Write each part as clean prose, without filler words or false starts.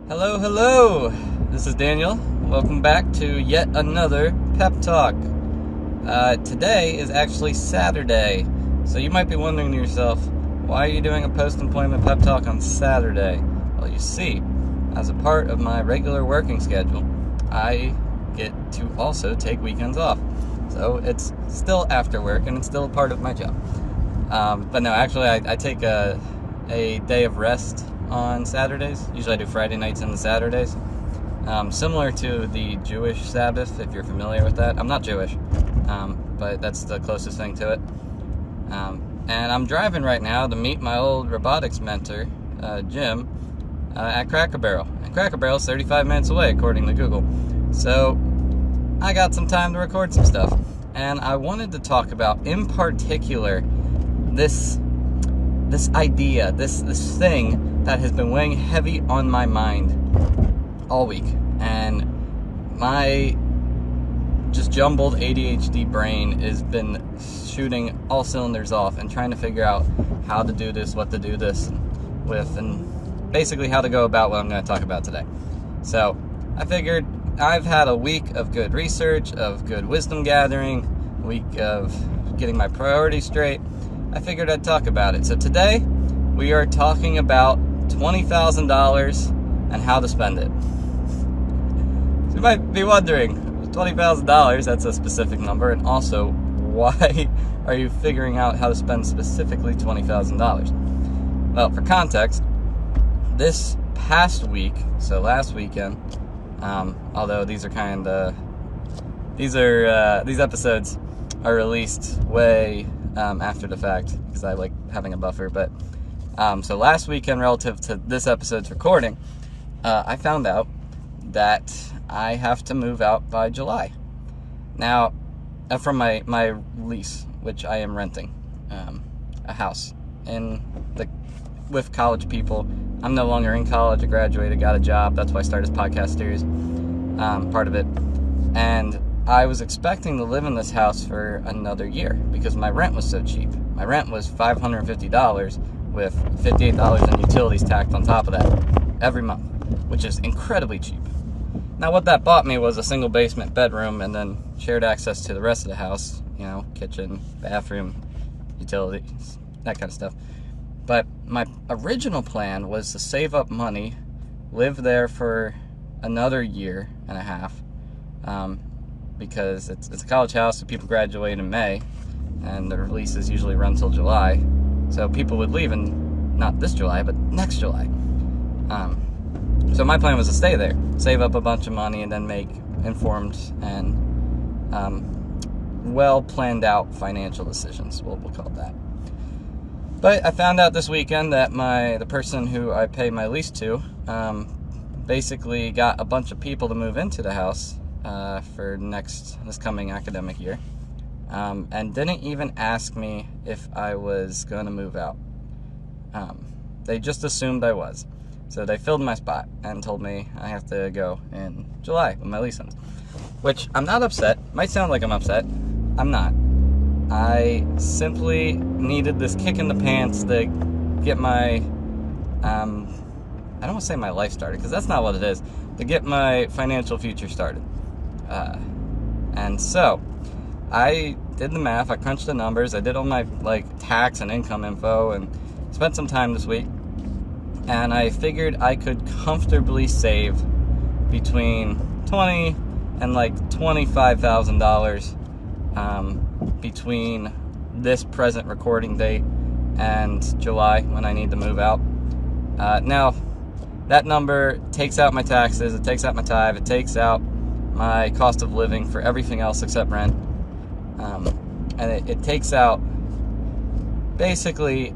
Hello, hello! This is Daniel. Welcome back to yet another PEP Talk. Today is actually Saturday, so you might be wondering to yourself, why are you doing a post-employment PEP Talk on Saturday? Well, you see, as a part of my regular working schedule, I get to also take weekends off. So it's still after work, and it's still a part of my job. But no, actually, I take a day of rest on Saturdays. Usually I do Friday nights and the Saturdays. Similar to the Jewish Sabbath, if you're familiar with that. I'm not Jewish, but that's the closest thing to it. And I'm driving right now to meet my old robotics mentor, Jim, at Cracker Barrel. And Cracker Barrel is 35 minutes away, according to Google. So I got some time to record some stuff. And I wanted to talk about, in particular, this idea, this thing that has been weighing heavy on my mind all week, and my just jumbled ADHD brain has been shooting all cylinders off and trying to figure out how to do this, what to do this with, and basically how to go about what I'm going to talk about today. So I figured I've had a week of good research, of good wisdom gathering, a week of getting my priorities straight. I figured I'd talk about it. So today we are talking about $20,000 and how to spend it. So you might be wondering, $20,000, that's a specific number, and also, why are you figuring out how to spend specifically $20,000? Well, for context, this past week, so last weekend, although these episodes are released way after the fact, because I like having a buffer, but so last weekend, relative to this episode's recording, I found out that I have to move out by July. Now, from my lease, which I am renting, a house with college people. I'm no longer in college. I graduated, got a job. That's why I started this podcast series, part of it. And I was expecting to live in this house for another year because my rent was so cheap. My rent was $550 with $58 in utilities tacked on top of that every month, which is incredibly cheap. Now, what that bought me was a single basement bedroom and then shared access to the rest of the house, kitchen, bathroom, utilities, that kind of stuff. But my original plan was to save up money, live there for another year and a half, because it's a college house, so people graduate in May, and their leases usually run till July. So people would leave not this July, but next July. So my plan was to stay there, save up a bunch of money, and then make informed and well-planned out financial decisions, we'll call it that. But I found out this weekend that the person who I pay my lease to basically got a bunch of people to move into the house for this coming academic year. And didn't even ask me if I was going to move out. They just assumed I was. So they filled my spot and told me I have to go in July when my lease ends. Which, I'm not upset. Might sound like I'm upset. I'm not. I simply needed this kick in the pants to get my, I don't want to say my life started, because that's not what it is, to get my financial future started. And so, I did the math, I crunched the numbers, I did all my tax and income info, and spent some time this week, and I figured I could comfortably save between $20,000 and $25,000 between this present recording date and July when I need to move out. Now, that number takes out my taxes, it takes out my tithe, it takes out my cost of living for everything else except rent. And it takes out basically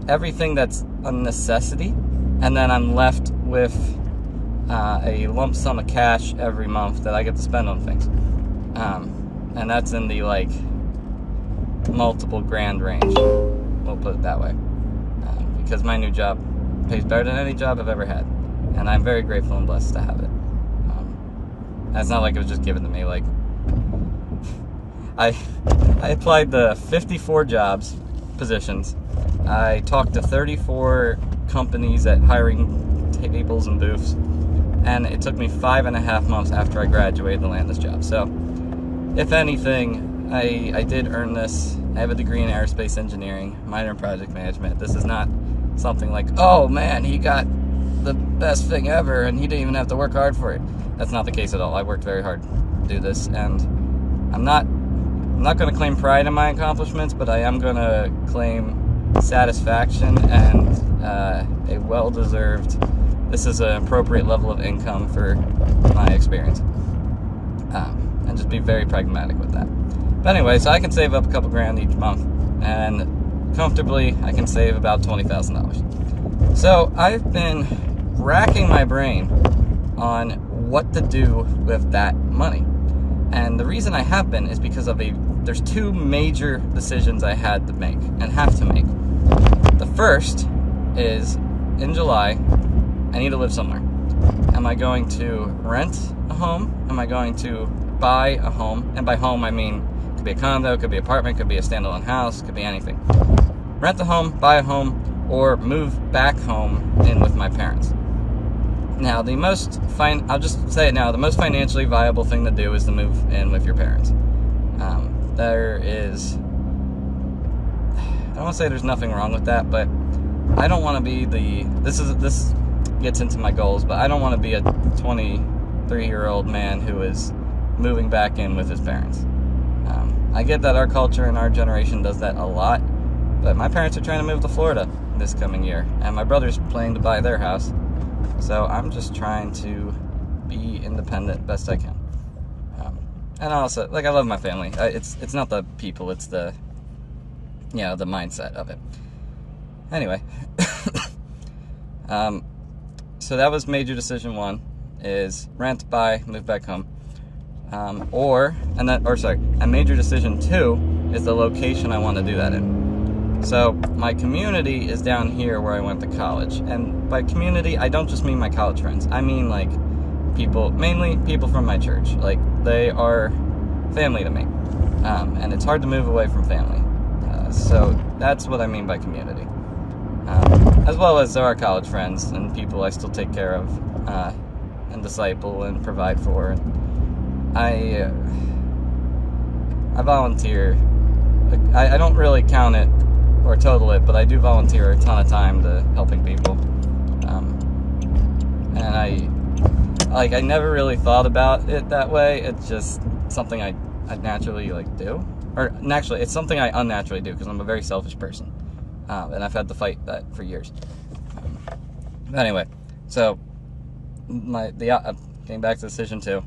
everything that's a necessity, and then I'm left with a lump sum of cash every month that I get to spend on things. And that's in the multiple grand range, we'll put it that way, because my new job pays better than any job I've ever had, and I'm very grateful and blessed to have it. It's not like it was just given to me. I applied to 54 positions. I talked to 34 companies at hiring tables and booths, and it took me 5.5 months after I graduated to land this job. So, if anything, I did earn this. I have a degree in aerospace engineering, minor in project management. This is not something like, oh man, he got the best thing ever and he didn't even have to work hard for it. That's not the case at all. I worked very hard to do this, and I'm not going to claim pride in my accomplishments, but I am going to claim satisfaction and a well-deserved, this is an appropriate level of income for my experience, and just be very pragmatic with that. But anyway, so I can save up a couple grand each month, and comfortably I can save about $20,000. So I've been racking my brain on what to do with that money. And the reason I have been is because of there's two major decisions I had to make and have to make. The first is, in July, I need to live somewhere. Am I going to rent a home? Am I going to buy a home? And by home, I mean, it could be a condo, it could be an apartment, it could be a standalone house, it could be anything. Rent a home, buy a home, or move back home in with my parents. Now, I'll just say it now, the most financially viable thing to do is to move in with your parents. There is, I don't want to say there's nothing wrong with that, but I don't want to be this gets into my goals, but I don't want to be a 23-year-old man who is moving back in with his parents. I get that our culture and our generation does that a lot, but my parents are trying to move to Florida this coming year, and my brother's planning to buy their house. So I'm just trying to be independent best I can. And also, I love my family. It's not the people, it's the mindset of it. Anyway, so that was major decision one, is rent, buy, move back home. And major decision two is the location I want to do that in. So my community is down here where I went to college, and by community I don't just mean my college friends. I mean mainly people from my church. They are family to me, and it's hard to move away from family. So that's what I mean by community. As well as there are college friends and people I still take care of and disciple and provide for. I volunteer. I don't really count it or total it, but I do volunteer a ton of time to helping people. And I never really thought about it that way. It's just something I naturally do. Or naturally, it's something I unnaturally do because I'm a very selfish person. And I've had to fight that for years. But anyway, so getting back to decision two.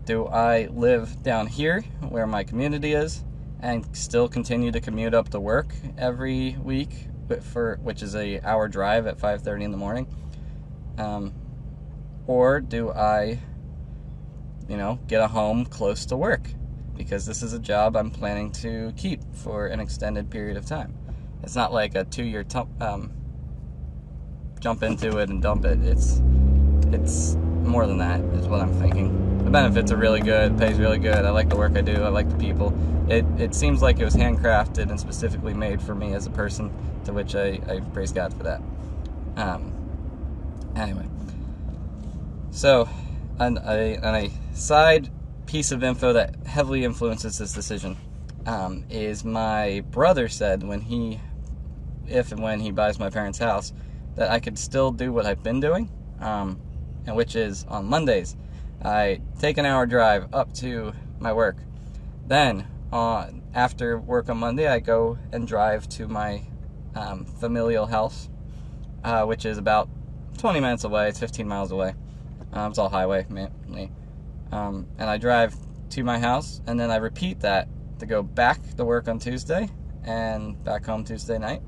Do I live down here where my community is and still continue to commute up to work every week, which is an hour drive at 5:30 in the morning? Or do I, get a home close to work? Because this is a job I'm planning to keep for an extended period of time. It's not like a 2-year jump into it and dump it. It's more than that, is what I'm thinking. The benefits are really good, pays really good, I like the work I do, I like the people. It seems like it was handcrafted and specifically made for me as a person, to which I praise God for that. Anyway. So, a side piece of info that heavily influences this decision is my brother said if and when he buys my parents' house, that I could still do what I've been doing, and which is on Mondays, I take an hour drive up to my work. Then, after work on Monday, I go and drive to my familial house, which is about 20 minutes away. It's 15 miles away. It's all highway, mainly. And I drive to my house, and then I repeat that to go back to work on Tuesday, and back home Tuesday night,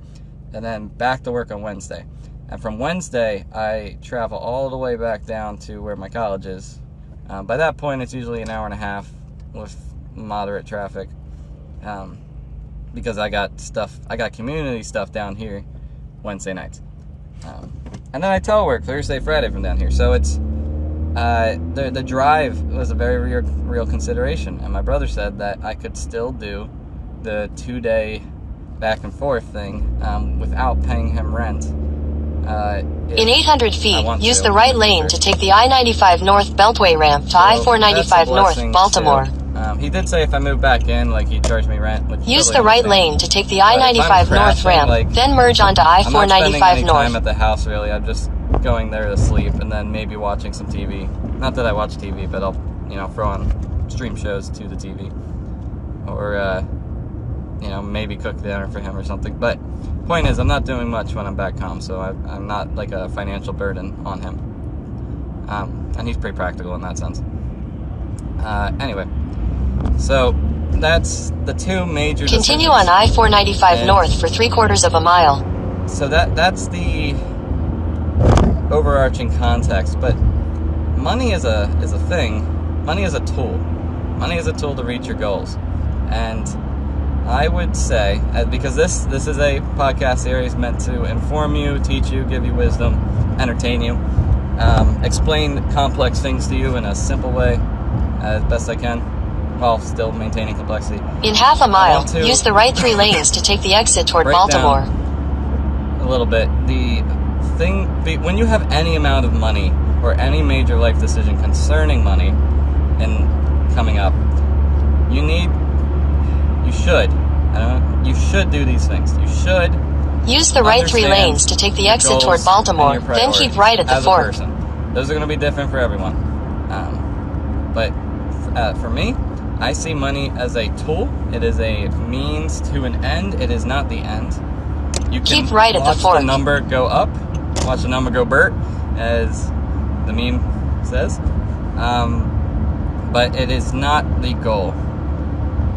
and then back to work on Wednesday. And from Wednesday, I travel all the way back down to where my college is. By that point, it's usually an hour and a half with moderate traffic, because I got community stuff down here Wednesday nights. And then I telework Thursday, Friday from down here. So it's the drive was a very real consideration. And my brother said that I could still do the 2-day back and forth thing without paying him rent In 800 feet, use the right lane to take the I-95 North Beltway ramp to I-495 North, Baltimore. He did say if I move back in, like, he'd charge me rent. Which use the right lane to take the I-95 North ramp, like, then merge onto I-495 I'm not spending any North. time at the house, really. I'm just going there to sleep and then maybe watching some TV. Not that I watch TV, but I'll, throw on stream shows to the TV. Or, maybe cook dinner for him or something. But point is, I'm not doing much when I'm back home, so I'm not like a financial burden on him. And he's pretty practical in that sense. Anyway, so that's the two major Continue decisions. on I-495 North for 3/4 of a mile. So that's the overarching context. But money is a thing. Money is a tool. Money is a tool to reach your goals. And I would say, because this is a podcast series meant to inform you, teach you, give you wisdom, entertain you, explain complex things to you in a simple way as best I can, while still maintaining complexity. In half a mile, use the right 3 lanes to take the exit toward Baltimore. A little bit. The thing, when you have any amount of money or any major life decision concerning money and coming up, you should do these things. You should use the right 3 lanes to take the exit toward Baltimore, then keep right at the fork. Those are going to be different for everyone. But for me, I see money as a tool. It is a means to an end. It is not the end. You can keep right at the fork. Watch the number go up. Watch the number go Bert, as the meme says. But it is not the goal.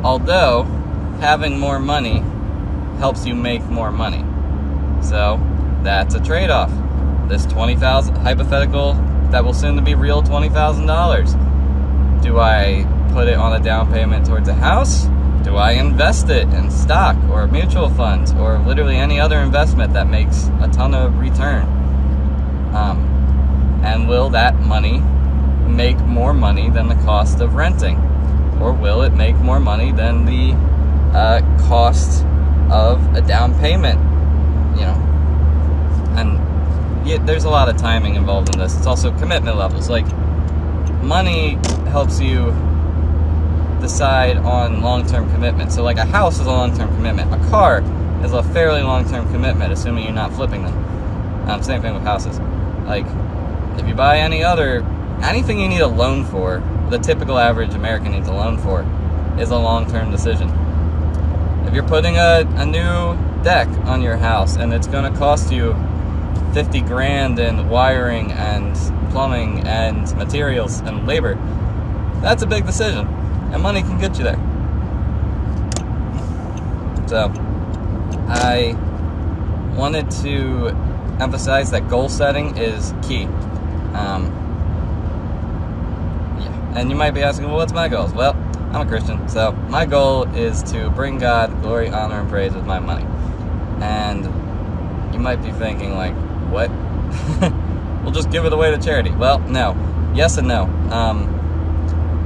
Although having more money helps you make more money. So that's a trade-off. This $20,000 hypothetical that will soon to be real $20,000. Do I put it on a down payment towards a house? Do I invest it in stock or mutual funds or literally any other investment that makes a ton of return? And will that money make more money than the cost of renting? Or will it make more money than the cost of a down payment? And there's a lot of timing involved in this. It's also commitment levels. Like, money helps you decide on long-term commitment. So, like, a house is a long-term commitment. A car is a fairly long-term commitment, assuming you're not flipping them. Same thing with houses. Like, if you buy anything you need a loan for, the typical average American needs a loan for, is a long-term decision. If you're putting a new deck on your house and it's going to cost you $50,000 in wiring and plumbing and materials and labor, that's a big decision, and money can get you there. So I wanted to emphasize that goal setting is key. And you might be asking, well, what's my goals? Well, I'm a Christian, so my goal is to bring God glory, honor, and praise with my money. And you might be thinking, like, what? We'll just give it away to charity. Well, no. Yes and no.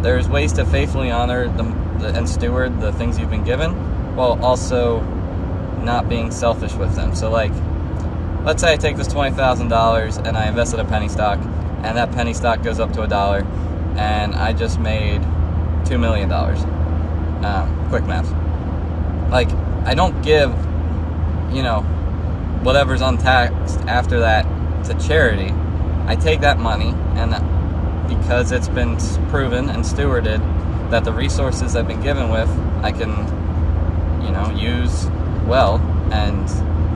There's ways to faithfully honor and steward the things you've been given, while also not being selfish with them. So, like, let's say I take this $20,000 and I invest in a penny stock, and that penny stock goes up to $1, and I just made $2 million. Quick math. Like, I don't give, whatever's untaxed after that to charity. I take that money, and because it's been proven and stewarded that the resources I've been given with, I can, use well and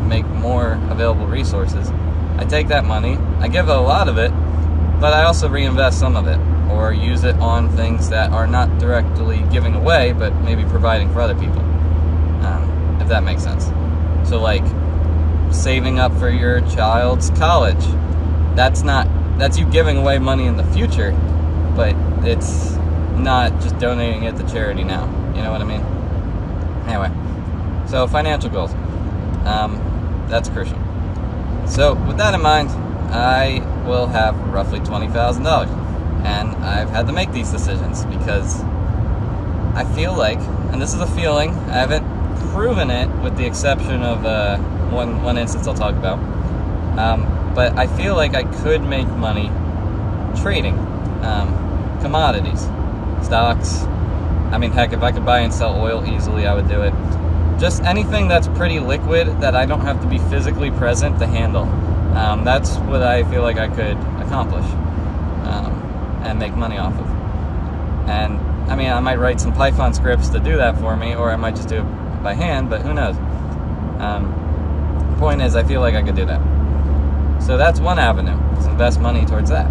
make more available resources. I take that money, I give a lot of it, but I also reinvest some of it, or use it on things that are not directly giving away, but maybe providing for other people, if that makes sense. So, like, saving up for your child's college, that's you giving away money in the future, but it's not just donating it to charity now. You know what I mean? Anyway, so financial goals. That's crucial. So with that in mind, I will have roughly $20,000, and I've had to make these decisions because I feel like, and this is a feeling, I haven't proven it with the exception of one instance I'll talk about, But I feel like I could make money trading commodities, stocks. I mean, heck, if I could buy and sell oil easily, I would do it. Just anything that's pretty liquid that I don't have to be physically present to handle. That's what I feel like I could accomplish and make money off of. And I mean, I might write some Python scripts to do that for me, or I might just do it by hand, but who knows? The point is, I feel like I could do that. So that's one avenue, is invest money towards that.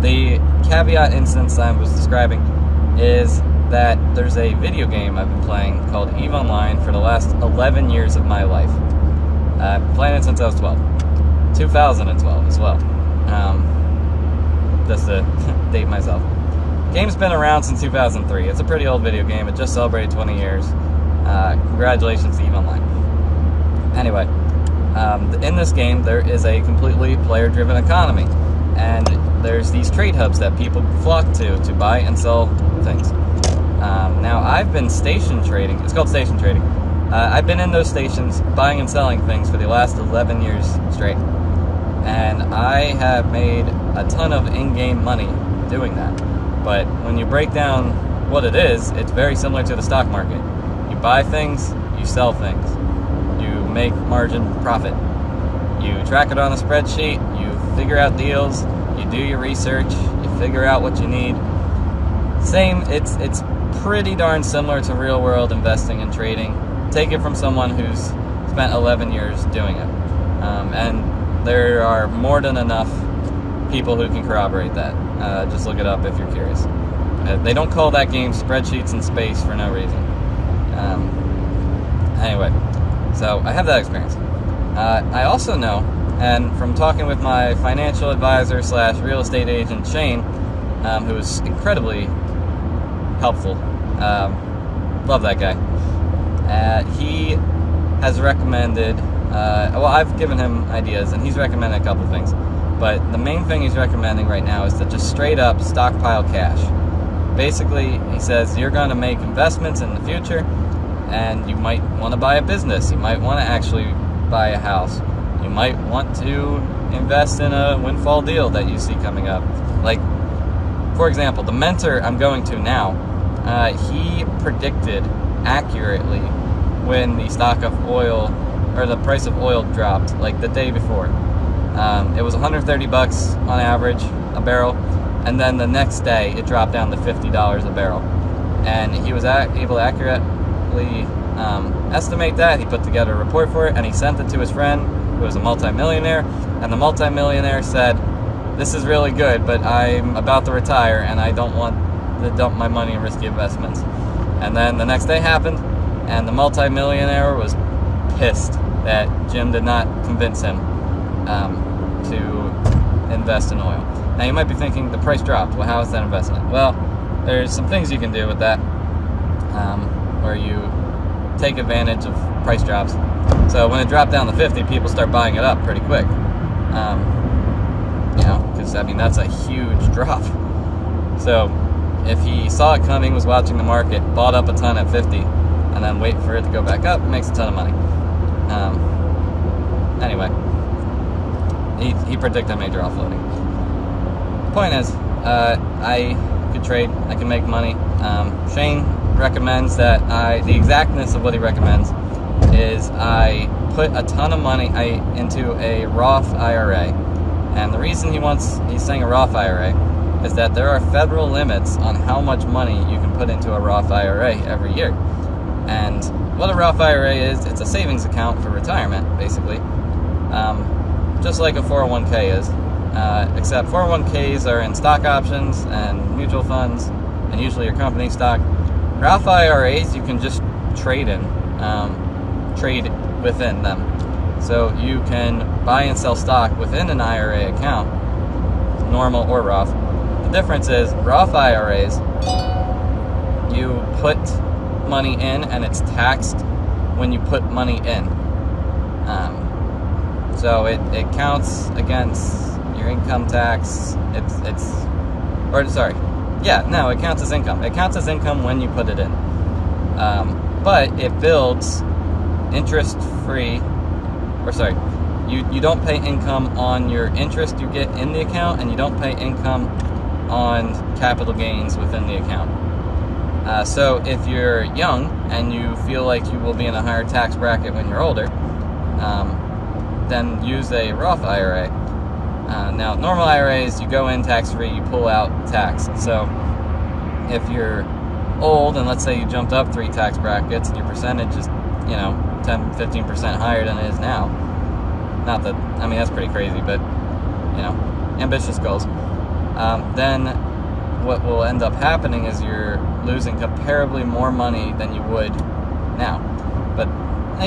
The caveat instance I was describing is that there's a video game I've been playing called EVE Online for the last 11 years of my life. I've been playing it since I was 12. 2012 as well. Just to date myself. Game's been around since 2003. It's a pretty old video game. It just celebrated 20 years. Congratulations to EVE Online. Anyway, in this game, there is a completely player-driven economy. And there's these trade hubs that people flock to buy and sell things. Now, I've been station trading. It's called station trading. I've been in those stations buying and selling things for the last 11 years straight. And I have made a ton of in-game money doing that. But when you break down what it is, it's very similar to the stock market. You buy things, you sell things. You make margin profit. You track it on a spreadsheet, you figure out deals, you do your research, you figure out what you need. Same, it's pretty darn similar to real-world investing and trading. Take it from someone who's spent 11 years doing it. And there are more than enough people who can corroborate that. Just look it up if you're curious. They don't call that game Spreadsheets in Space for no reason. Anyway, so I have that experience. I also know, and from talking with my financial advisor / real estate agent, Shane, who is incredibly helpful. Love that guy. He has recommended, well, I've given him ideas, and he's recommended a couple things. But the main thing he's recommending right now is to just straight up stockpile cash. Basically, he says you're going to make investments in the future, and you might want to buy a business. You might want to actually buy a house. You might want to invest in a windfall deal that you see coming up. Like, for example, the mentor I'm going to now, he predicted accurately when the stock of oil, or the price of oil dropped, like the day before. It was $130 on average a barrel, and then the next day it dropped down to $50 a barrel. And he was able to accurately estimate that. He put together a report for it, and he sent it to his friend, who was a multimillionaire, and the multimillionaire said, "This is really good, but I'm about to retire, and I don't want to dump my money in risky investments." And then the next day happened, and the multimillionaire was pissed that Jim did not convince him to invest in oil. Now you might be thinking, the price dropped. Well, how is that investment? Well, there's some things you can do with that, where you take advantage of price drops. So when it dropped down to 50, people start buying it up pretty quick. Because I mean that's a huge drop. So if he saw it coming, was watching the market, bought up a ton at 50, and then wait for it to go back up, makes a ton of money. Anyway, he predicted major offloading. Point is, I could trade, I can make money. Shane recommends that the exactness of what he recommends is I put a ton of money into a Roth IRA. And the reason he's saying a Roth IRA is that there are federal limits on how much money you can put into a Roth IRA every year. And what a Roth IRA is, it's a savings account for retirement, basically. Just like a 401k is. Except 401ks are in stock options and mutual funds, and usually your company stock. Roth IRAs, you can just trade within them. So you can buy and sell stock within an IRA account, normal or Roth. The difference is, Roth IRAs, you put money in and it's taxed when you put money in. So it counts against your income tax. It counts as income. It counts as income when you put it in. But it builds You don't pay income on your interest you get in the account, and you don't pay income on capital gains within the account. So if you're young and you feel like you will be in a higher tax bracket when you're older, then use a Roth IRA. Now, normal IRAs, you go in tax-free, you pull out tax. So if you're old, and let's say you jumped up 3 tax brackets, and your percentage is, 10-15% higher than it is now. Not that, that's pretty crazy, but, ambitious goals. Then what will end up happening is you're losing comparably more money than you would now. But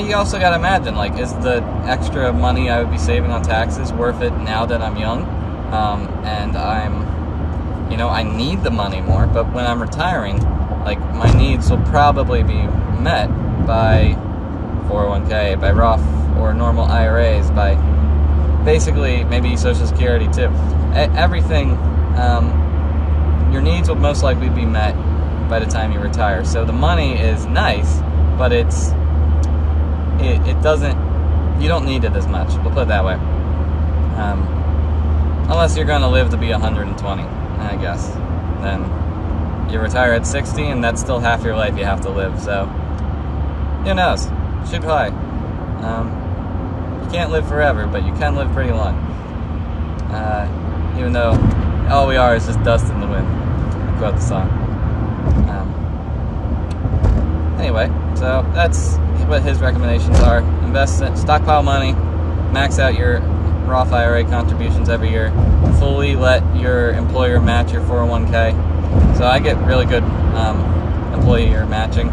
you also got to imagine, is the extra money I would be saving on taxes worth it now that I'm young? And I need the money more, but when I'm retiring, my needs will probably be met by 401k, by Roth or normal IRAs, by basically maybe Social Security too. Everything, your needs will most likely be met by the time you retire. So the money is nice, but it doesn't, you don't need it as much. We'll put it that way. Unless you're going to live to be 120, I guess. Then you retire at 60, and that's still half your life you have to live. So who knows? Shoot high. You can't live forever, but you can live pretty long. Even though all we are is just dust in the wind. I quote the song. Anyway, so that's what his recommendations are. Invest in, stockpile money, max out your Roth IRA contributions every year, fully let your employer match your 401k. So I get really good employee year matching.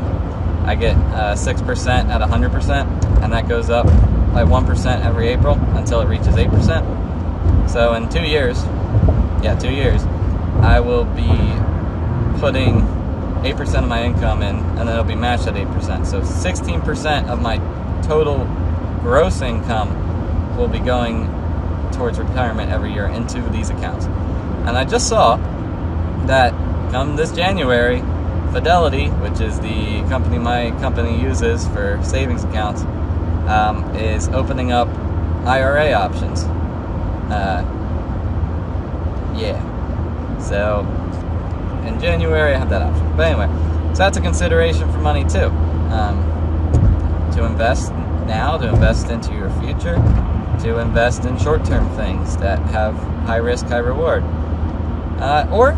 I get 6% at 100%, and that goes up by 1% every April until it reaches 8%. So in 2 years, I will be putting 8% of my income in, and then it'll be matched at 8%. So 16% of my total gross income will be going towards retirement every year into these accounts. And I just saw that come this January, Fidelity, which is the company my company uses for savings accounts, is opening up IRA options. So in January I have that option. But anyway, so that's a consideration for money too. To invest now, to invest into your future, to invest in short-term things that have high risk, high reward. Or,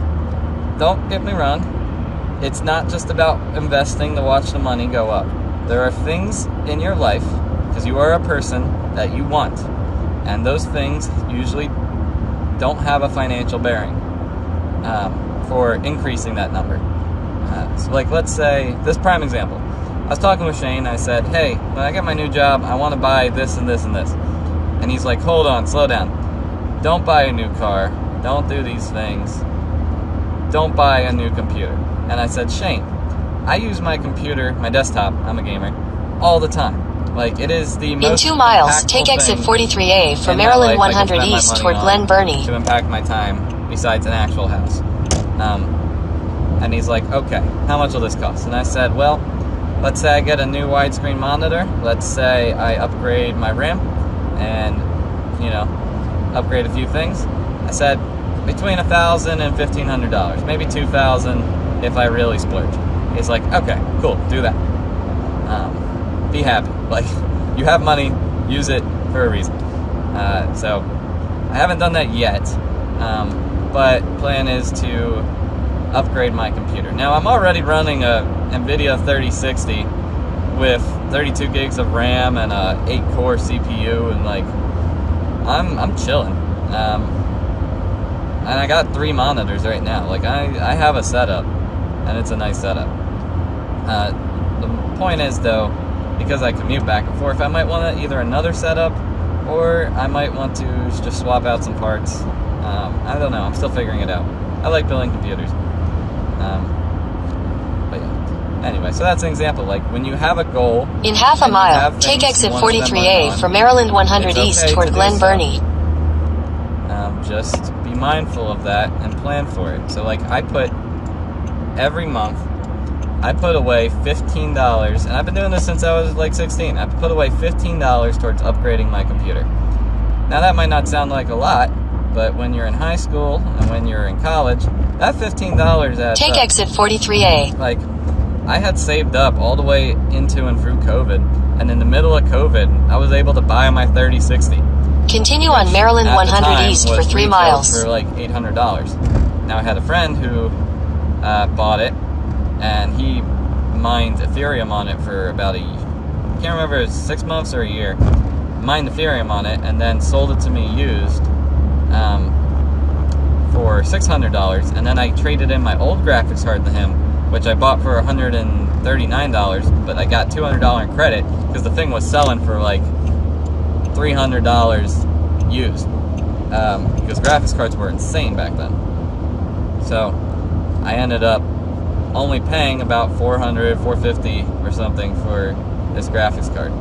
don't get me wrong, it's not just about investing to watch the money go up. There are things in your life, because you are a person, that you want. And those things usually don't have a financial bearing for increasing that number. So let's say, this prime example. I was talking with Shane, I said, hey, when I get my new job, I want to buy this and this and this. And he's like, hold on, slow down. Don't buy a new car. Don't do these things. Don't buy a new computer. And I said, Shane, I use my computer, my desktop, I'm a gamer, all the time. It is the most in 2 miles, take exit 43A for Maryland 100 East toward Glen Burnie. To impact my time besides an actual house. And he's like, okay, how much will this cost? And I said, well, let's say I get a new widescreen monitor. Let's say I upgrade my RAM and, upgrade a few things. I said between $1,000 and $1,500, maybe $2,000 if I really splurge. He's like, okay, cool, do that. Be happy. You have money, use it for a reason. So I haven't done that yet, but plan is to upgrade my computer. Now I'm already running a NVIDIA 3060 with 32 gigs of RAM and a 8-core CPU, and I'm chilling. And I got 3 monitors right now. I have a setup, and it's a nice setup. The point is, though, because I commute back and forth, I might want either another setup, or I might want to just swap out some parts. I don't know. I'm still figuring it out. I like building computers. But yeah. Anyway, so that's an example. When you have a goal... In half a mile, take exit 43A for Maryland 100 East toward Glen Burnie. Just be mindful of that and plan for it. So, I put... Every month, I put away $15, and I've been doing this since I was 16. I put away $15 towards upgrading my computer. Now that might not sound like a lot, but when you're in high school and when you're in college, that $15 adds Take up. exit 43A. Like, I had saved up all the way into and through COVID, and in the middle of COVID, I was able to buy my 3060. Continue on Maryland 100 East for 3 miles. For like $800. Now I had a friend who bought it, and he mined Ethereum on it for about I can't remember, it was 6 months or a year. Mined Ethereum on it, and then sold it to me used for $600, and then I traded in my old graphics card to him, which I bought for $139, but I got $200 in credit because the thing was selling for like $300 used, because graphics cards were insane back then. So I ended up only paying about $400, $450 or something for this graphics card.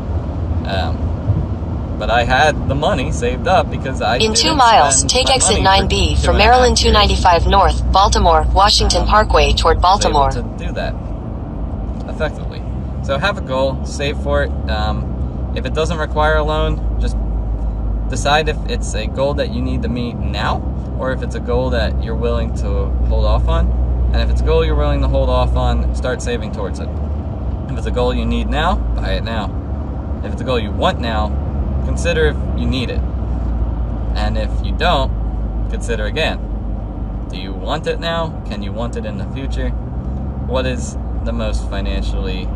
But I had the money saved up because I In 2 miles, take exit 9B for Maryland 295 North, Baltimore, Washington Parkway toward Baltimore. To do that effectively. So have a goal, save for it. If it doesn't require a loan, just decide if it's a goal that you need to meet now, or if it's a goal that you're willing to hold off on. And if it's a goal you're willing to hold off on, start saving towards it. If it's a goal you need now, buy it now. If it's a goal you want now, consider if you need it. And if you don't, consider again. Do you want it now? Can you want it in the future? What is the most financially,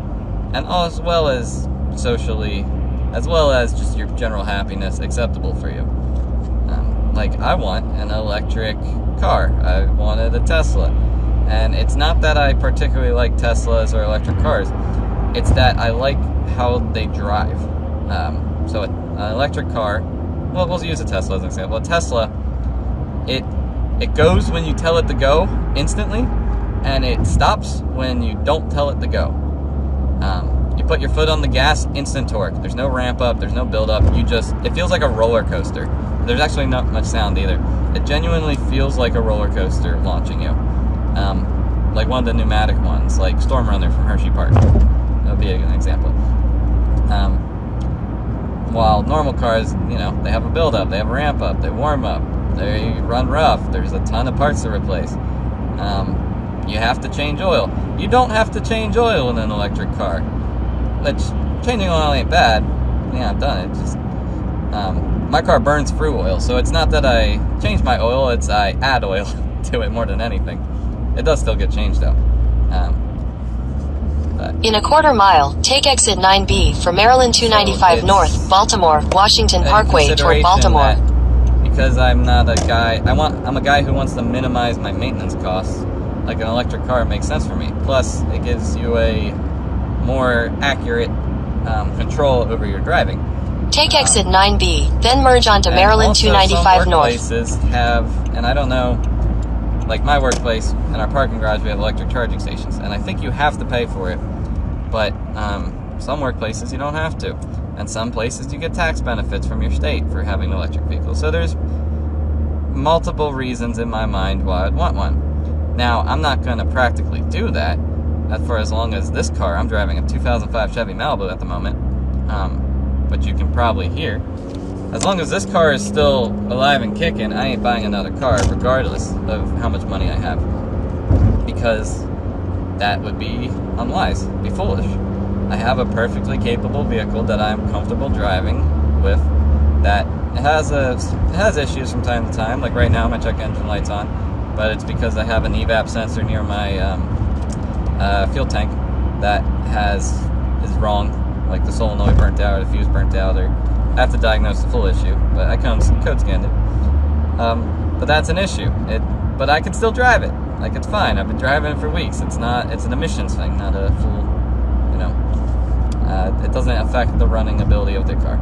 and as well as socially, as well as just your general happiness, acceptable for you? Like, I want an electric car. I wanted a Tesla. And it's not that I particularly like Teslas or electric cars. It's that I like how they drive. So an electric car, well, we'll use a Tesla as an example. A Tesla, it goes when you tell it to go instantly, and it stops when you don't tell it to go. You put your foot on the gas, instant torque. There's no ramp up, there's no build up. It feels like a roller coaster. There's actually not much sound either. It genuinely feels like a roller coaster launching you. Like one of the pneumatic ones, like Storm Runner from Hershey Park. That would be an example. While normal cars, they have a build up, they have a ramp up, they warm up, they run rough, there's a ton of parts to replace. You have to change oil. You don't have to change oil in an electric car. Which, changing oil ain't bad. Yeah, I've done it. Just my car burns through oil, so it's not that I change my oil, it's I add oil to it more than anything. It does still get changed though. In a quarter mile, take exit 9B for Maryland 295 North, Baltimore, Washington Parkway toward Baltimore. Because I'm not a guy, I'm a guy who wants to minimize my maintenance costs. Like an electric car makes sense for me. Plus, it gives you a more accurate control over your driving. Take exit 9B, then merge onto Maryland 295 North. Places have, and I don't know, like my workplace and our parking garage, we have electric charging stations, and I think you have to pay for it. But some workplaces you don't have to, and some places you get tax benefits from your state for having an electric vehicle. So there's multiple reasons in my mind why I'd want one. Now, I'm not going to practically do that for as long as this car, I'm driving a 2005 Chevy Malibu at the moment, but you can probably hear. As long as this car is still alive and kicking, I ain't buying another car, regardless of how much money I have. Because that would be unwise, be foolish. I have a perfectly capable vehicle that I'm comfortable driving with, that has issues from time to time. Like right now, my check engine light's on, but it's because I have an evap sensor near my fuel tank that is wrong. Like the solenoid burnt out, or the fuse burnt out, or I have to diagnose the full issue. But I code scanned it. But that's an issue. But I can still drive it. Like, it's fine. I've been driving it for weeks. It's an emissions thing, not a full, it doesn't affect the running ability of the car.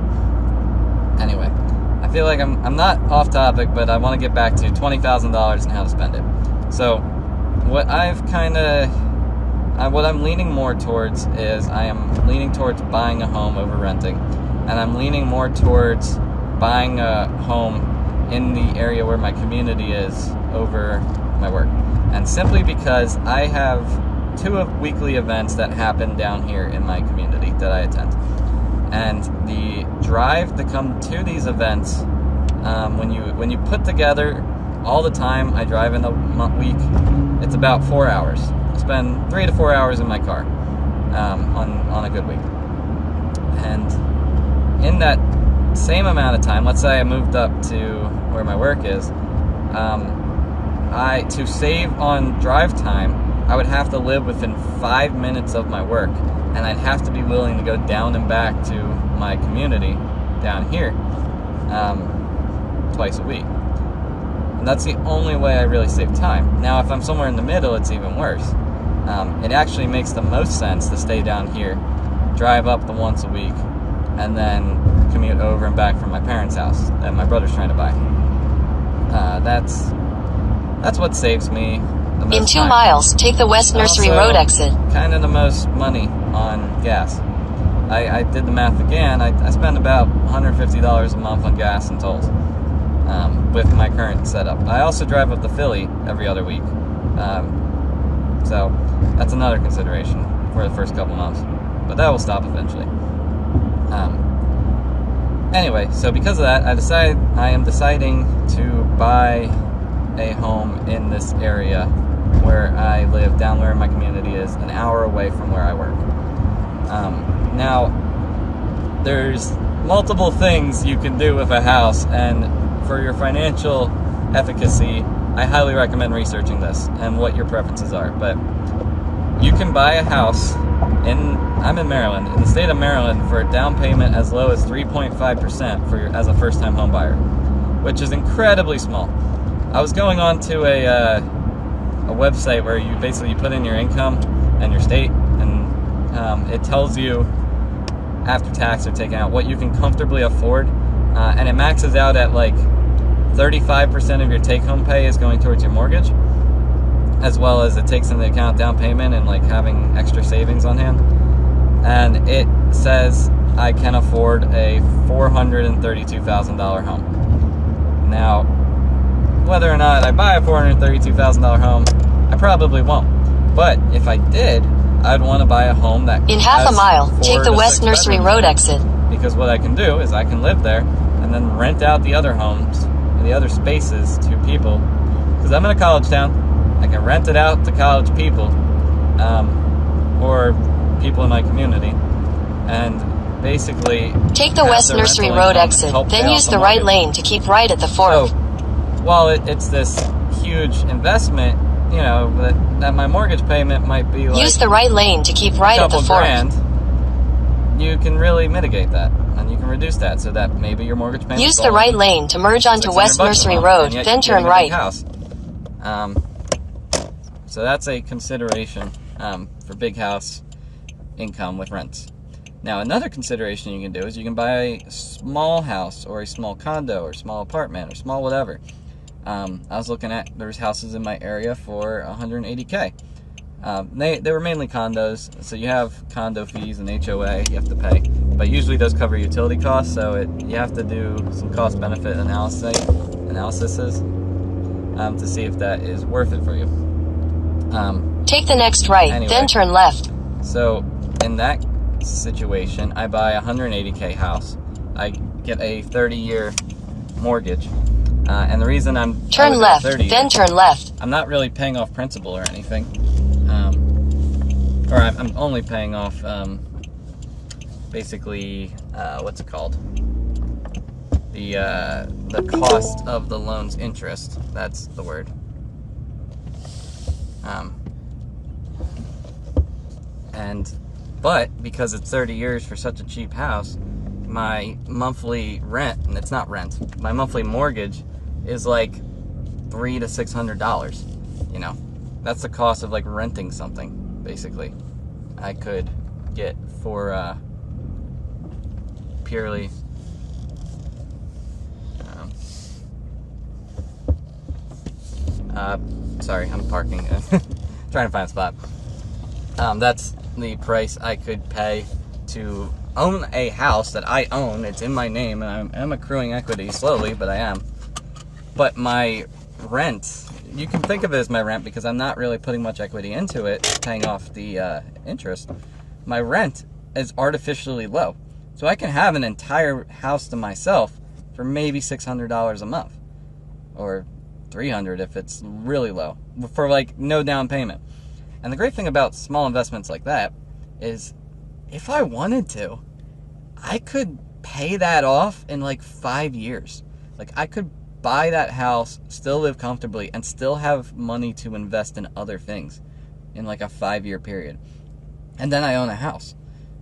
Anyway, I feel like I'm not off topic, but I want to get back to $20,000 and how to spend it. So, what I'm leaning more towards is I am leaning towards buying a home over renting. And I'm leaning more towards buying a home in the area where my community is over my work. And simply because I have 2 weekly events that happen down here in my community that I attend. And the drive to come to these events when you put together all the time I drive in a week, it's about 4 hours. I spend 3 to 4 hours in my car on a good week. And in that same amount of time, let's say I moved up to where my work is, to save on drive time, I would have to live within 5 minutes of my work, and I'd have to be willing to go down and back to my community down here twice a week. And that's the only way I really save time. Now, if I'm somewhere in the middle, it's even worse. It actually makes the most sense to stay down here, drive up the once a week, and then commute over and back from my parents' house that my brother's trying to buy. That's what saves me the most In 2 time. miles, take the West Nursery Road exit. Kind of the most money on gas. I did the math again. I spend about $150 a month on gas and tolls with my current setup. I also drive up to Philly every other week. So that's another consideration for the first couple months. But that will stop eventually. Anyway, so because of that, I am deciding to buy a home in this area where I live, down where my community is, an hour away from where I work. Now, there's multiple things you can do with a house, and for your financial efficacy, I highly recommend researching this and what your preferences are. But you can buy a house I'm in Maryland, in the state of Maryland, for a down payment as low as 3.5% as a first-time home buyer, which is incredibly small. I was going on to a website where you basically put in your income and your state, and it tells you after tax are taken out what you can comfortably afford, and it maxes out at like 35% of your take-home pay is going towards your mortgage, as well as it takes into account down payment and like having extra savings on hand. And it says I can afford a $432,000 home. Now, whether or not I buy a $432,000 home, I probably won't. But if I did, I'd want to buy a home that in half a mile, take the West Nursery Road exit. Because what I can do is I can live there and then rent out the other homes, the other spaces to people. Because I'm in a college town, I can rent it out to college people, or people in my community, and basically take the West Nursery Road exit, then use the right lane to keep right at the fork. So, while it's this huge investment, you know, that my mortgage payment might be like use the right lane to keep right at the fork. $2,000, you can really mitigate that, and you can reduce that so that maybe your mortgage payment. Use the right lane to merge onto West Nursery Road, then turn right. So that's a consideration for big house income with rents. Now, another consideration you can do is you can buy a small house or a small condo or small apartment or small whatever. I was looking at, there's houses in my area for $180K. They were mainly condos, so you have condo fees and HOA you have to pay, but usually those cover utility costs, so you have to do some cost-benefit analysis to see if that is worth it for you. Take the next right, anyway, then turn left. So, in that situation, I buy a $180K house. I get a 30-year mortgage. And the reason turn left, then turn left. I'm not really paying off principal or anything. Or I'm only paying off, basically, what's it called? The cost of the loan's interest. That's the word. But because it's 30 years for such a cheap house, my monthly rent, and it's not rent, my monthly mortgage is like $300 to $600. You know, that's the cost of like renting something, basically. I could get for purely sorry, I'm parking trying to find a spot. That's the price I could pay to own a house that I own. It's in my name, and I'm accruing equity slowly, but I am. But my rent, you can think of it as my rent because I'm not really putting much equity into it, paying off the interest. My rent is artificially low. So I can have an entire house to myself for maybe $600 a month, or $300 if it's really low, for like no down payment. And the great thing about small investments like that is, if I wanted to, I could pay that off in like 5 years. Like, I could buy that house, still live comfortably, and still have money to invest in other things in like a 5-year period. And then I own a house.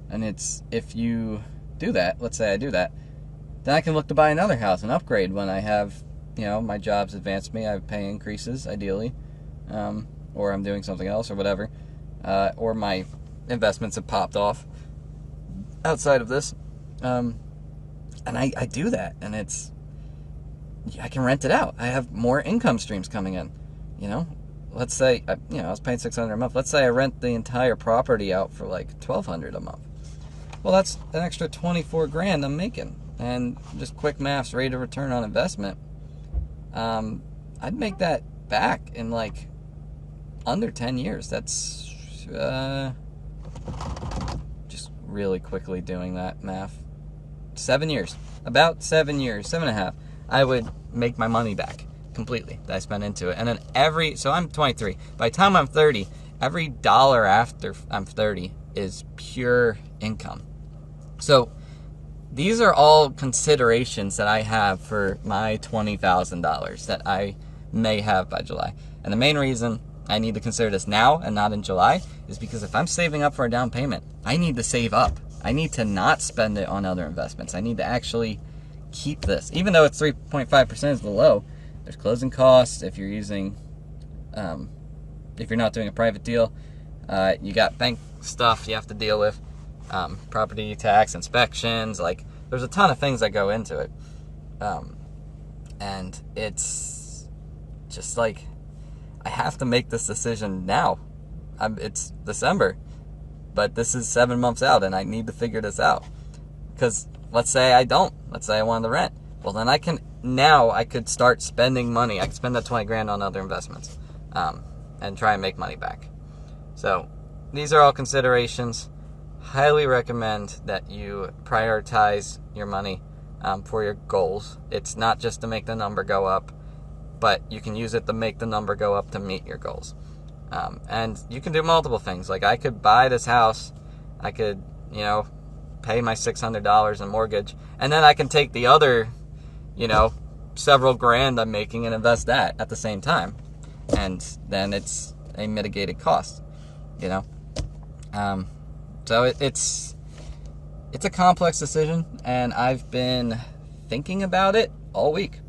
And it's, if you do that, let's say I do that, then I can look to buy another house and upgrade when I have, my job's advanced me, I have pay increases, ideally, or I'm doing something else or whatever, or my investments have popped off outside of this. And I do that, and I can rent it out. I have more income streams coming in, Let's say, I was paying $600 a month. Let's say I rent the entire property out for like $1,200 a month. Well, that's an extra $24,000 I'm making. And just quick maths, rate of return on investment, I'd make that back in like under 10 years. That's just really quickly doing that math. 7 years. About 7 years, 7.5. I would make my money back completely that I spent into it. And then so I'm 23. By the time I'm 30, every dollar after I'm 30 is pure income. So these are all considerations that I have for my $20,000 that I may have by July. And the main reason I need to consider this now and not in July is because if I'm saving up for a down payment, I need to save up. I need to not spend it on other investments. I need to actually keep this. Even though it's 3.5% is the low, there's closing costs if you're using, if you're not doing a private deal. You got bank stuff you have to deal with, property tax inspections. Like, there's a ton of things that go into it. And it's just like, I have to make this decision now. It's December, but this is 7 months out, and I need to figure this out. Because let's say I don't. Let's say I wanted to rent. Well, then I could start spending money. I could spend that $20,000 on other investments, and try and make money back. So these are all considerations. Highly recommend that you prioritize your money for your goals. It's not just to make the number go up, but you can use it to make the number go up to meet your goals. And you can do multiple things. Like, I could buy this house, I could, pay my $600 in mortgage, and then I can take the other, several grand I'm making and invest that at the same time. And then it's a mitigated cost, So it's a complex decision, and I've been thinking about it all week.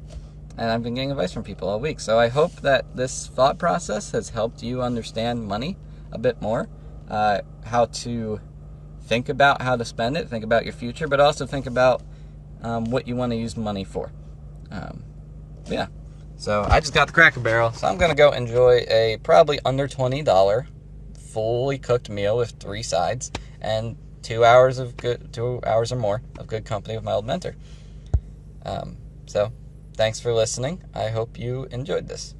And I've been getting advice from people all week. So I hope that this thought process has helped you understand money a bit more, how to think about how to spend it, think about your future, but also think about what you want to use money for. Yeah. So I just got the Cracker Barrel, so I'm going to go enjoy a probably under $20 fully cooked meal with 3 sides and 2 hours or more of good company with my old mentor. So thanks for listening. I hope you enjoyed this.